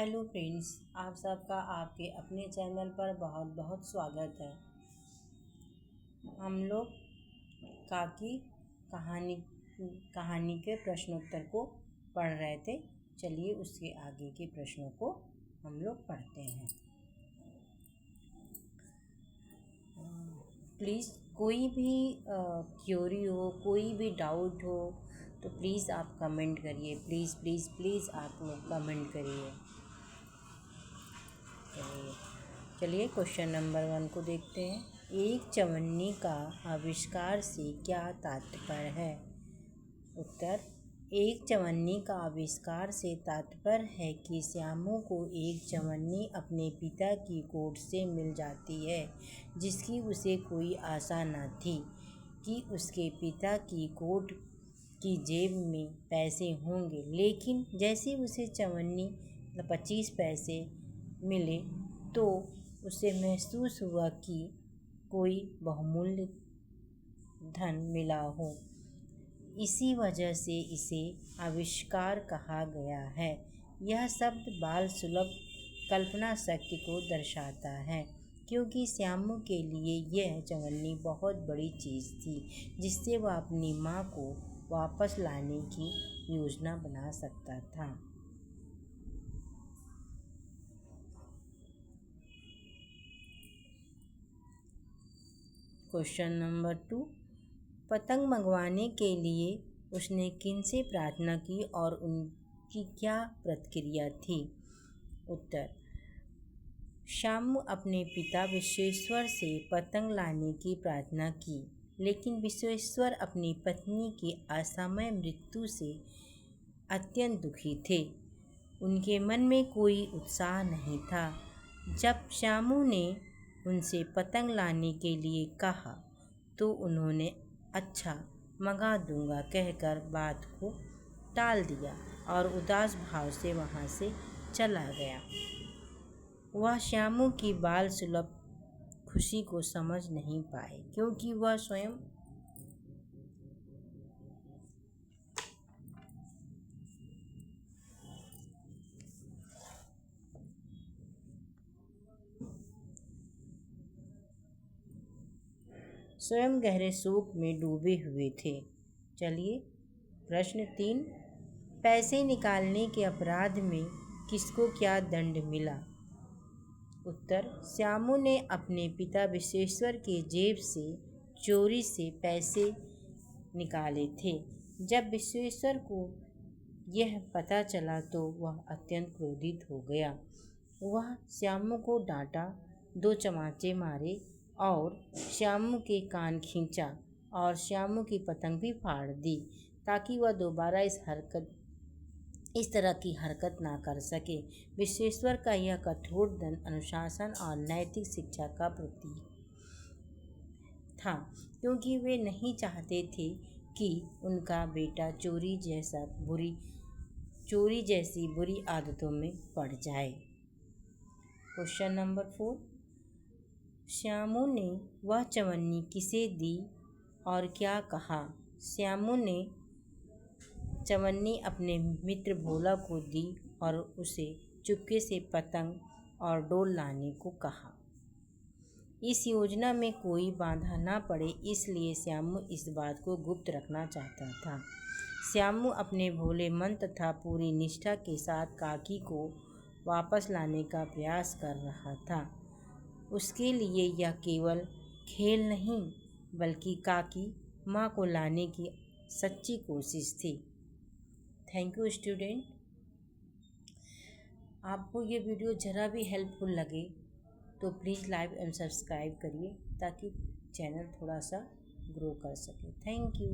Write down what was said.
Hello friends, आप सबका आपके अपने चैनल पर बहुत बहुत स्वागत है। हम लोग काकी कहानी के प्रश्नोत्तर को पढ़ रहे थे। चलिए उसके आगे के प्रश्नों को हम लोग पढ़ते हैं। प्लीज़ कोई भी क्यूरी हो, कोई भी डाउट हो तो प्लीज़ आप कमेंट करिए। प्लीज़ प्लीज़ प्लीज़ आप लोग कमेंट करिए। चलिए क्वेश्चन नंबर 1 को देखते हैं। एक चवन्नी का आविष्कार से क्या तात्पर्य है? उत्तर, एक चवन्नी का आविष्कार से तात्पर्य है कि श्यामू को एक चवन्नी अपने पिता की कोट से मिल जाती है, जिसकी उसे कोई आशा न थी कि उसके पिता की कोट की जेब में पैसे होंगे। लेकिन जैसे उसे चवन्नी 25 पैसे मिले तो उसे महसूस हुआ कि कोई बहुमूल्य धन मिला हो। इसी वजह से इसे आविष्कार कहा गया है। यह शब्द बाल सुलभ कल्पना शक्ति को दर्शाता है, क्योंकि श्यामू के लिए यह चवन्नी बहुत बड़ी चीज़ थी, जिससे वह अपनी माँ को वापस लाने की योजना बना सकता था। क्वेश्चन नंबर 2, पतंग मंगवाने के लिए उसने किनसे प्रार्थना की और उनकी क्या प्रतिक्रिया थी? उत्तर, श्यामू अपने पिता विश्वेश्वर से पतंग लाने की प्रार्थना की, लेकिन विश्वेश्वर अपनी पत्नी की असामयिक मृत्यु से अत्यंत दुखी थे। उनके मन में कोई उत्साह नहीं था। जब श्यामू ने उनसे पतंग लाने के लिए कहा तो उन्होंने अच्छा मंगा दूंगा कहकर बात को टाल दिया और उदास भाव से वहाँ से चला गया। वह श्यामू की बाल सुलभ खुशी को समझ नहीं पाए, क्योंकि वह स्वयं गहरे शोक में डूबे हुए थे। चलिए प्रश्न 3, पैसे निकालने के अपराध में किसको क्या दंड मिला? उत्तर, श्यामू ने अपने पिता विश्वेश्वर के जेब से चोरी से पैसे निकाले थे। जब विश्वेश्वर को यह पता चला तो वह अत्यंत क्रोधित हो गया। वह श्यामू को डांटा, 2 चमाचे मारे और श्यामू के कान खींचा और श्यामू की पतंग भी फाड़ दी, ताकि वह दोबारा इस तरह की हरकत ना कर सके। विश्वेश्वर का यह कठोर दंड अनुशासन और नैतिक शिक्षा का प्रतीक था, क्योंकि वे नहीं चाहते थे कि उनका बेटा चोरी जैसी बुरी आदतों में पड़ जाए। क्वेश्चन नंबर 4, श्यामू ने वह चवन्नी किसे दी और क्या कहा? श्यामू ने चवन्नी अपने मित्र भोला को दी और उसे चुपके से पतंग और डोल लाने को कहा। इस योजना में कोई बाधा न पड़े, इसलिए श्यामू इस बात को गुप्त रखना चाहता था। श्यामू अपने भोले मन तथा पूरी निष्ठा के साथ काकी को वापस लाने का प्रयास कर रहा था। उसके लिए यह केवल खेल नहीं, बल्कि काकी माँ को लाने की सच्ची कोशिश थी। Thank you student. आपको ये वीडियो ज़रा भी हेल्पफुल लगे तो प्लीज़ लाइक एंड सब्सक्राइब करिए, ताकि चैनल थोड़ा सा ग्रो कर सके। Thank you.